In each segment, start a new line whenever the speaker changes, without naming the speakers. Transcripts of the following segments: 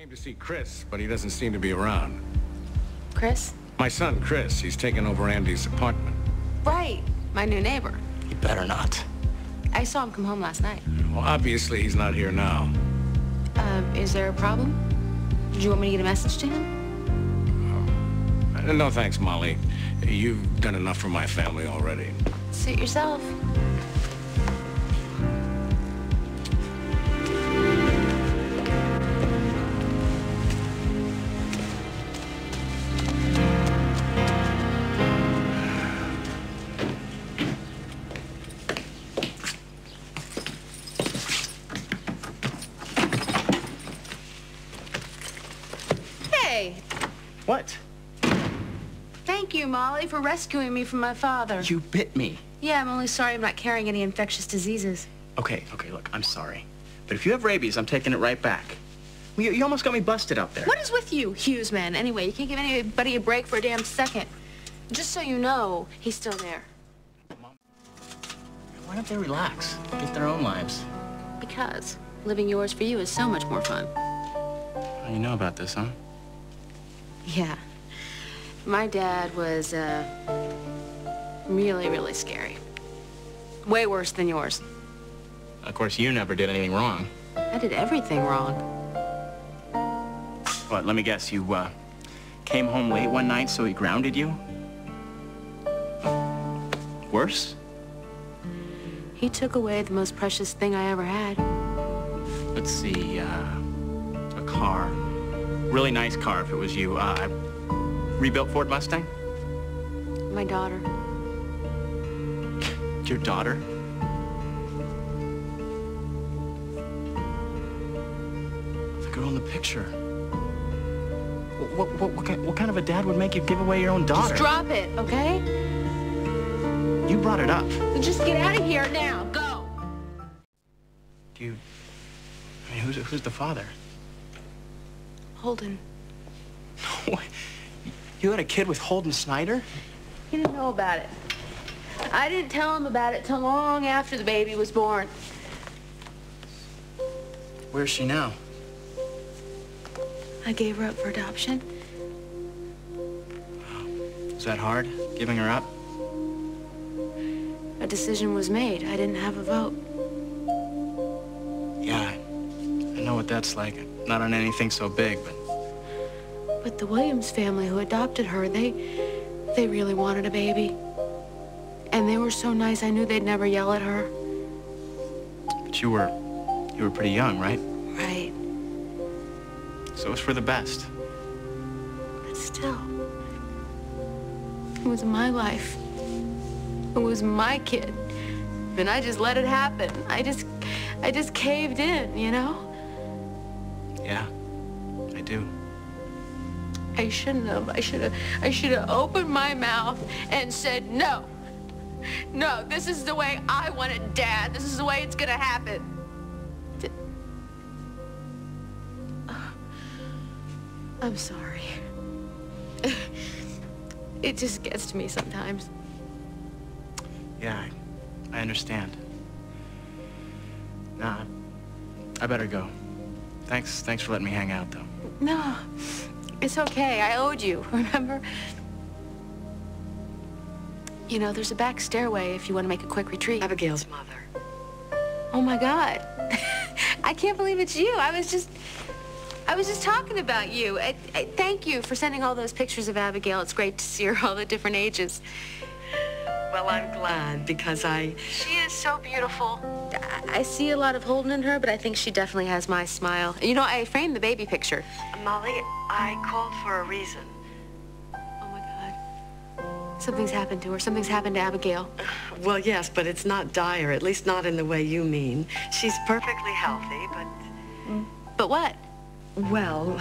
came to see Chris, but he doesn't seem to be around.
Chris?
My son, Chris. He's taken over Andy's apartment.
Right. My new neighbor.
You better not.
I saw him come home last night.
Well, obviously, he's not here now.
Is there a problem? Do you want me to get a message to him?
No, thanks, Molly. You've done enough for my family already.
Suit yourself. Hey.
What?
Thank you, Molly, for rescuing me from my father.
You bit me.
Yeah, I'm only sorry I'm not carrying any infectious diseases.
Okay, look, I'm sorry. But if you have rabies, I'm taking it right back. Well, you almost got me busted up there.
What is with you, Hughes, man? Anyway, you can't give anybody a break for a damn second. Just so you know, he's still there.
Mom, why don't they relax? Get their own lives.
Because living yours for you is so much more fun.
Well, you know about this, huh?
Yeah. My dad was, really, really scary. Way worse than yours.
Of course, you never did anything wrong.
I did everything wrong.
What, let me guess, you, came home late one night, so he grounded you? Worse?
He took away the most precious thing I ever had.
Let's see, a car. Really nice car if it was you. Rebuilt Ford Mustang?
My daughter.
Your daughter? The girl in the picture. What kind of a dad would make you give away your own daughter?
Just drop it, okay?
You brought it up.
Just get out of here now. Go.
I mean, who's the father?
Holden.
What? You had a kid with Holden Snyder?
He didn't know about it. I didn't tell him about it till long after the baby was born.
Where's she now?
I gave her up for adoption.
Was that hard, giving her up?
A decision was made. I didn't have a vote.
Yeah, I know what that's like. Not on anything so big, but...
But the Williams family who adopted her, they really wanted a baby. And they were so nice, I knew they'd never yell at her.
But you were pretty young, right?
Right.
So it was for the best.
But still, it was my life. It was my kid. And I just let it happen. I just caved in, you know?
Yeah, I do.
I shouldn't have. I should have opened my mouth and said, no. No, this is the way I want it, Dad. This is the way it's gonna happen. I'm sorry. It just gets to me sometimes.
Yeah, I understand. Nah, I better go. Thanks for letting me hang out, though.
No, it's okay. I owed you, remember? You know, there's a back stairway if you want to make a quick retreat.
Abigail's mother.
Oh, my God. I can't believe it's you. I was just talking about you. Thank you for sending all those pictures of Abigail. It's great to see her all the different ages.
Well, I'm glad because
She is so beautiful. I see a lot of Holden in her, but I think she definitely has my smile. You know, I framed the baby picture.
Molly, I called for a reason.
Oh, my God. Something's happened to her. Something's happened to Abigail.
Well, yes, but it's not dire, at least not in the way you mean. She's perfectly healthy, but...
But what?
Well,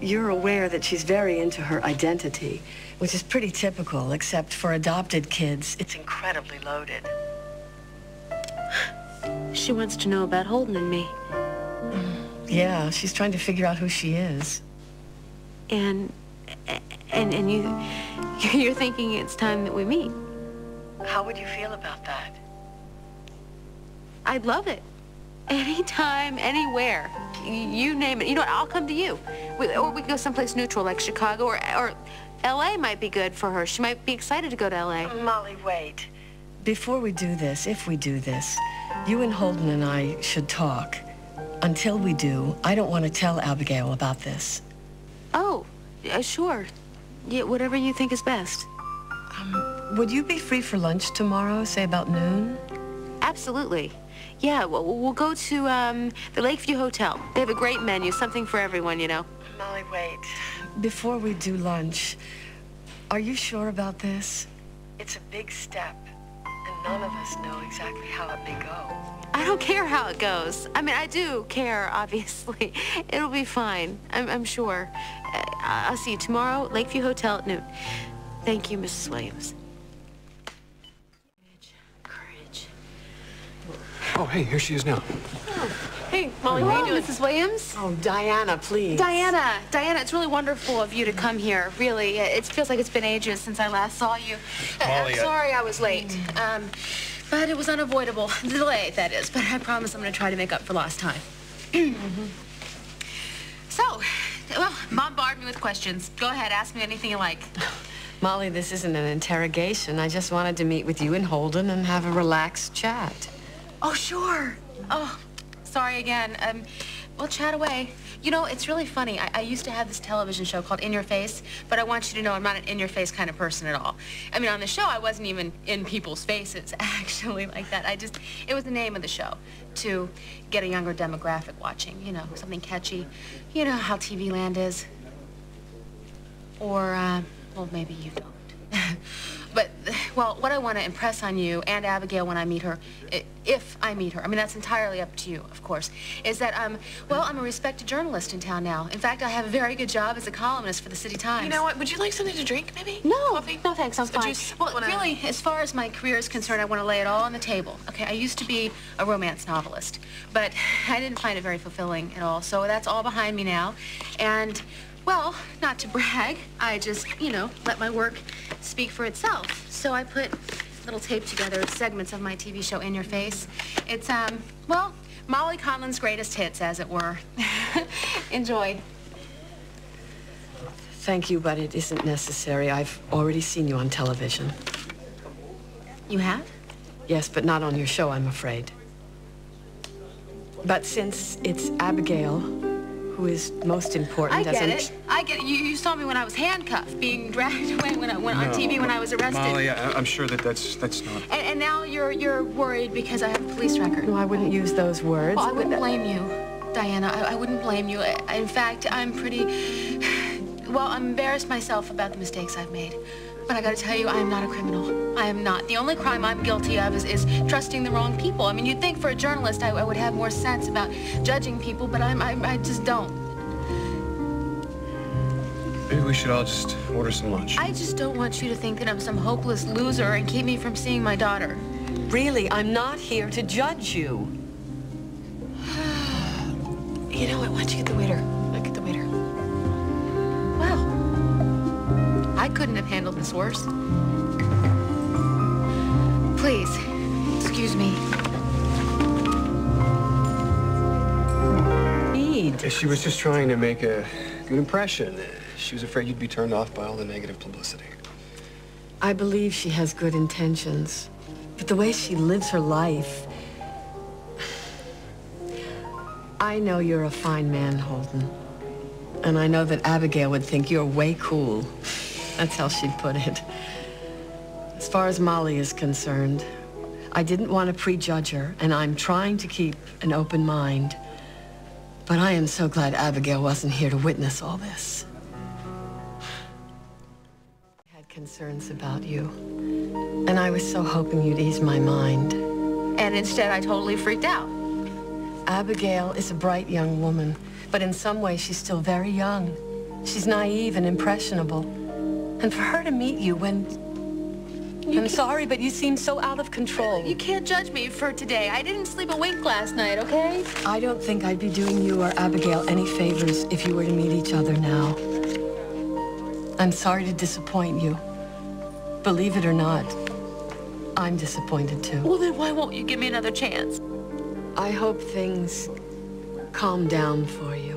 you're aware that she's very into her identity, which is pretty typical, except for adopted kids, it's incredibly loaded.
She wants to know about Holden and me.
Yeah, she's trying to figure out who she is.
And you're thinking it's time that we meet.
How would you feel about that?
I'd love it. Anytime, anywhere. You name it. You know what? I'll come to you. Or we can go someplace neutral like Chicago or L.A. might be good for her. She might be excited to go to L.A.
Molly, wait. Before we do this, if we do this, you and Holden and I should talk. Until we do, I don't want to tell Abigail about this.
Oh, sure. Yeah, whatever you think is best.
Would you be free for lunch tomorrow, say about noon?
Absolutely. Yeah, we'll go to the Lakeview Hotel. They have a great menu, something for everyone, you know.
Molly, wait. Before we do lunch, are you sure about this? It's a big step, and none of us know exactly how it may go.
I don't care how it goes. I mean, I do care, obviously. It'll be fine, I'm sure. I'll see you tomorrow, Lakeview Hotel at noon. Thank you, Mrs. Williams. Courage.
Oh, hey, here she is now.
Oh. Hey, Molly, how are you doing? Mrs. Williams?
Oh, Diana, please.
Diana, it's really wonderful of you to come here, really. It feels like it's been ages since I last saw you.
Molly,
I'm sorry I was late, but it was unavoidable. Delay, that is, but I promise I'm going to try to make up for lost time. So, well, bombard me with questions. Go ahead, ask me anything you like.
Molly, this isn't an interrogation. I just wanted to meet with you and Holden and have a relaxed chat.
Oh, sure. Oh, sorry again. We'll chat away. You know, it's really funny. I used to have this television show called In Your Face, but I want you to know I'm not an in-your-face kind of person at all. I mean, on the show, I wasn't even in people's faces, actually, like that. It was the name of the show, to get a younger demographic watching, you know, something catchy. You know how TV land is. Or, well, maybe you don't. But, well, what I want to impress on you and Abigail when I meet her, if I meet her, I mean, that's entirely up to you, of course, is that, well, I'm a respected journalist in town now. In fact, I have a very good job as a columnist for the City Times.
You know what? Would you like something to drink, maybe?
No.
Coffee?
No, thanks. I'm fine. Well,
wanna...
really, as far as my career is concerned, I want to lay it all on the table. Okay, I used to be a romance novelist, but I didn't find it very fulfilling at all, so that's all behind me now. And... well, not to brag, I just, you know, let my work speak for itself. So I put little tape together segments of my TV show In Your Face. It's, well, Molly Conlon's greatest hits, as it were. Enjoy.
Thank you, but it isn't necessary. I've already seen you on television.
You have?
Yes, but not on your show, I'm afraid. But since it's Abigail who is most important.
I get it. You saw me when I was handcuffed, being dragged away when I went on TV when I was arrested.
Molly, I'm sure that's not...
And now you're worried because I have a police record.
No, I wouldn't use those words.
Well, I wouldn't blame you, Diana. I wouldn't blame you. In fact, I'm pretty... well, I'm embarrassed myself about the mistakes I've made. But I gotta tell you, I am not a criminal. I am not. The only crime I'm guilty of is trusting the wrong people. I mean, you'd think for a journalist I would have more sense about judging people, but I just don't.
Maybe we should all just order some lunch.
I just don't want you to think that I'm some hopeless loser and keep me from seeing my daughter.
Really, I'm not here to judge you.
You know what? Why don't you get the waiter? I'll get the waiter.
I couldn't have handled this worse. Please, excuse me.
She was just trying to make a good impression. She was afraid you'd be turned off by all the negative publicity.
I believe she has good intentions, but the way she lives her life... I know you're a fine man, Holden. And I know that Abigail would think you're way cool. That's how she'd put it. As far as Molly is concerned, I didn't want to prejudge her, and I'm trying to keep an open mind. But I am so glad Abigail wasn't here to witness all this. I had concerns about you, and I was so hoping you'd ease my mind.
And instead, I totally freaked out.
Abigail is a bright young woman, but in some ways, she's still very young. She's naive and impressionable. And for her to meet you when... I'm sorry, but you seem so out of control.
You can't judge me for today. I didn't sleep a wink last night, okay?
I don't think I'd be doing you or Abigail any favors if you were to meet each other now. I'm sorry to disappoint you. Believe it or not, I'm disappointed too.
Well, then why won't you give me another chance?
I hope things calm down for you.